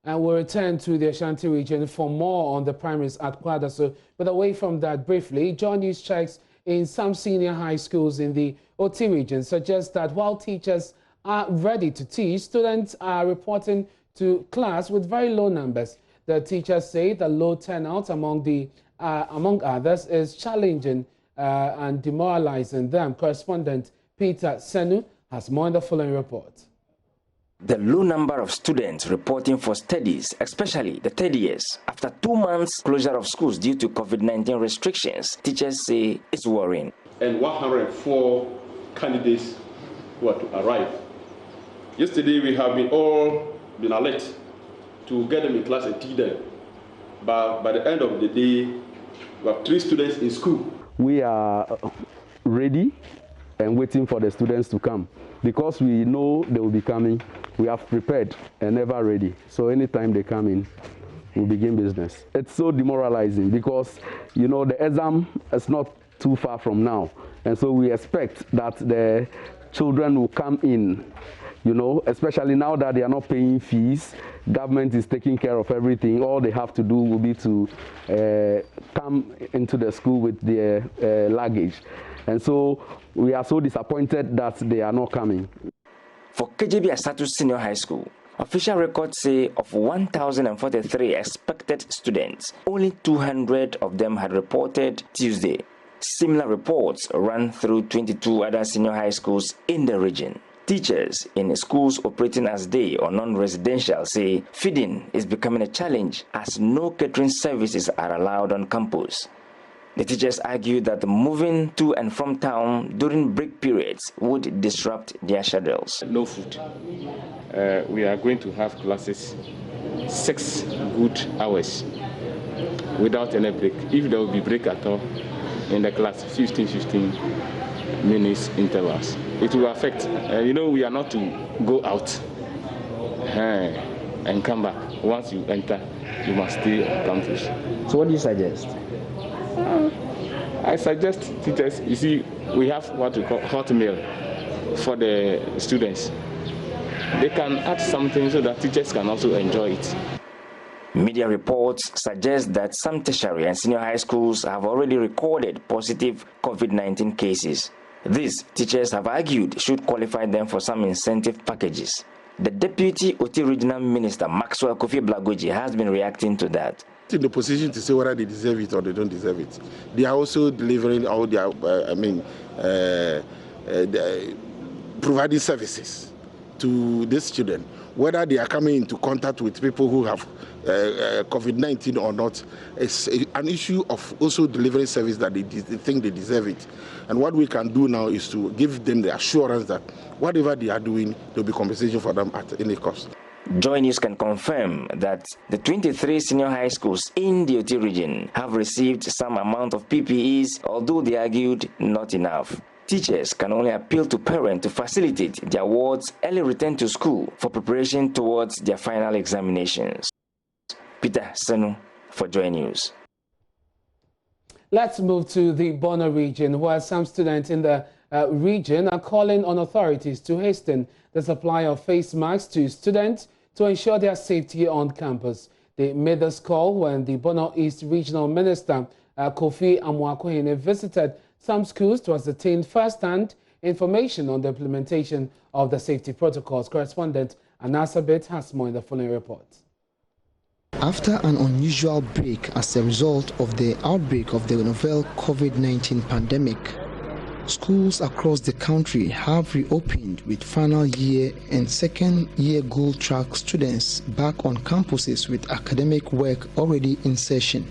And we'll return to the Ashanti region for more on the primaries at Kwadaso. But away from that, briefly, JoyNews checks in some senior high schools in the OT region suggest that while teachers are ready to teach, students are reporting to class with very low numbers. The teachers say the low turnout among others is challenging and demoralizing them. Correspondent Peter Senu has more in the following report. The low number of students reporting for studies, especially the third years, after 2 months closure of schools due to COVID-19 restrictions, teachers say it's worrying. And 104 candidates were to arrive. Yesterday we have been alert to get them in class and teach them. But by the end of the day, we have 3 students in school. We are ready and waiting for the students to come. Because we know they will be coming, we have prepared and ever ready. So anytime they come in, we'll begin business. It's so demoralizing because, you know, the exam is not too far from now. And so we expect that the children will come in, you know, especially now that they are not paying fees. Government is taking care of everything. All they have to do will be to come into the school with their luggage. And so we are so disappointed that they are not coming. For KJB Asatu Senior High School, official records say of 1,043 expected students, only 200 of them had reported Tuesday. Similar reports ran through 22 other senior high schools in the region. Teachers in schools operating as day or non-residential say feeding is becoming a challenge as no catering services are allowed on campus. The teachers argue that moving to and from town during break periods would disrupt their schedules. No food. We are going to have classes 6 good hours without any break. If there will be break at all in the class, 15 minutes intervals. It will affect, you know, we are not to go out and come back. Once you enter, you must stay on campus. So what do you suggest? I suggest teachers, you see, we have what we call hot meal for the students. They can add something so that teachers can also enjoy it. Media reports suggest that some tertiary and senior high schools have already recorded positive COVID-19 cases. These, teachers have argued, should qualify them for some incentive packages. The Deputy OT Regional Minister, Maxwell Kofi Blagoji, has been reacting to that. In the position to say whether they deserve it or they don't deserve it. They are also delivering all their, providing services to these children. Whether they are coming into contact with people who have COVID-19 or not, it's an issue of also delivering service that they think they deserve it. And what we can do now is to give them the assurance that whatever they are doing, there will be compensation for them at any cost. JoyNews can confirm that the 23 senior high schools in the OT region have received some amount of PPEs, although they argued not enough. Teachers can only appeal to parents to facilitate their wards' early return to school for preparation towards their final examinations. Peter Senu for JoyNews. Let's move to the Bono region, where some students in the region are calling on authorities to hasten the supply of face masks to students to ensure their safety on campus. They made this call when the Bono East Regional Minister Kofi Amwakohene visited some schools to ascertain first-hand information on the implementation of the safety protocols. Correspondent Anasabit has more in the following report. After an unusual break as a result of the outbreak of the novel COVID-19 pandemic, schools across the country have reopened with final year and second year gold track students back on campuses with academic work already in session.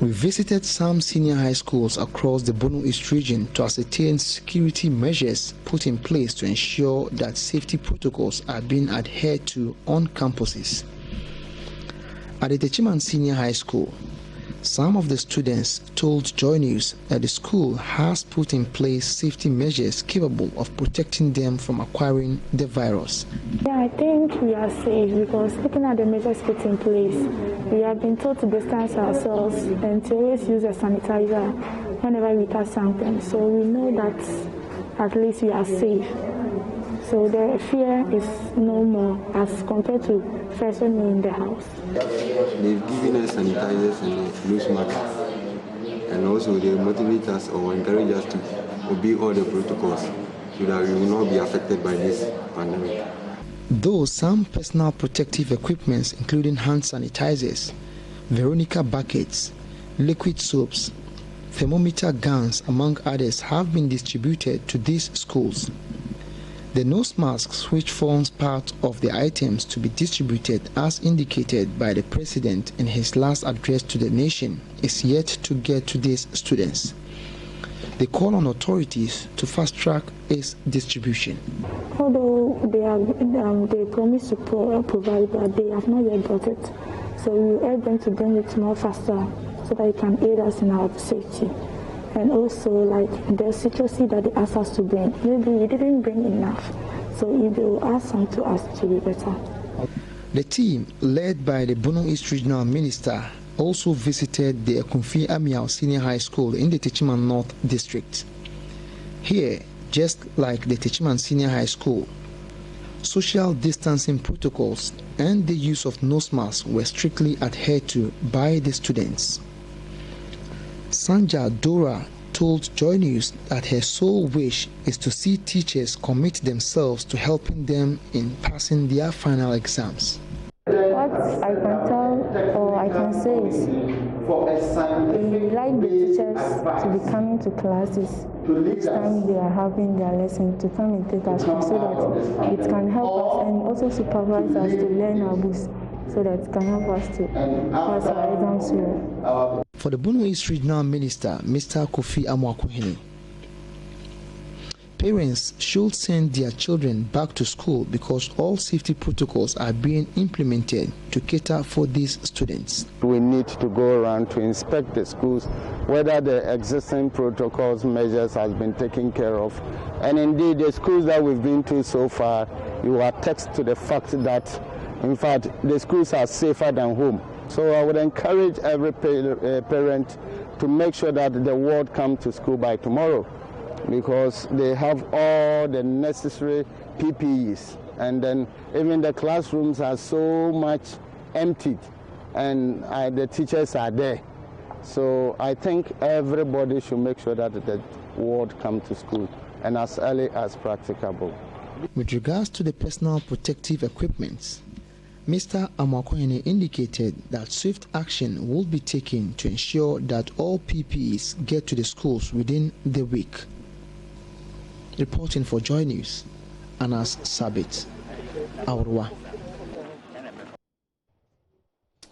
We visited some senior high schools across the Bono East region to ascertain security measures put in place to ensure that safety protocols are being adhered to on campuses. At the Techiman Senior High School, some of the students told JoyNews that the school has put in place safety measures capable of protecting them from acquiring the virus. Yeah, I think we are safe because looking at the measures put in place, we have been told to distance ourselves and to always use a sanitizer whenever we touch something. So we know that at least we are safe. So the fear is no more as compared to first when we're in the house. They've given us sanitizers and nose masks, and also they motivate us or encourage us to obey all the protocols so that we will not be affected by this pandemic. Though some personal protective equipments, including hand sanitizers, Veronica buckets, liquid soaps, thermometer guns, among others, have been distributed to these schools. The nose masks, which forms part of the items to be distributed as indicated by the President in his last address to the nation, is yet to get to these students. They call on authorities to fast-track its distribution. Although they promise to provide, but they have not yet got it. So we urge them to bring it more faster so that it can aid us in our safety. And also, like the secrecy that they asked us to bring, maybe we didn't bring enough. So if they will ask some to us, it will be better. The team, led by the Bono East Regional Minister, also visited the Akunfi Amial Senior High School in the Techiman North District. Here, just like the Techiman Senior High School, social distancing protocols and the use of nose masks were strictly adhered to by the students. Sanja Dora told JoyNews that her sole wish is to see teachers commit themselves to helping them in passing their final exams. What I can tell or I can say is we like the teachers to be coming to classes each time they are having their lesson, to come and take us so that it can help us and also supervise us to learn our books so that it can help us to pass our exams well. For the Bono East Regional Minister, Mr. Kofi Amwakuhene, parents should send their children back to school because all safety protocols are being implemented to cater for these students. We need to go around to inspect the schools, whether the existing protocols measures has been taken care of. And indeed, the schools that we've been to so far, you attest to the fact that, in fact, the schools are safer than home. So I would encourage every parent to make sure that the ward come to school by tomorrow, because they have all the necessary PPEs, and then even the classrooms are so much emptied and the teachers are there. So I think everybody should make sure that the ward come to school and as early as practicable. With regards to the personal protective equipment, Mr. Amakohene indicated that swift action will be taken to ensure that all PPEs get to the schools within the week. Reporting for JoyNews, Anas Sabit, Aurwa.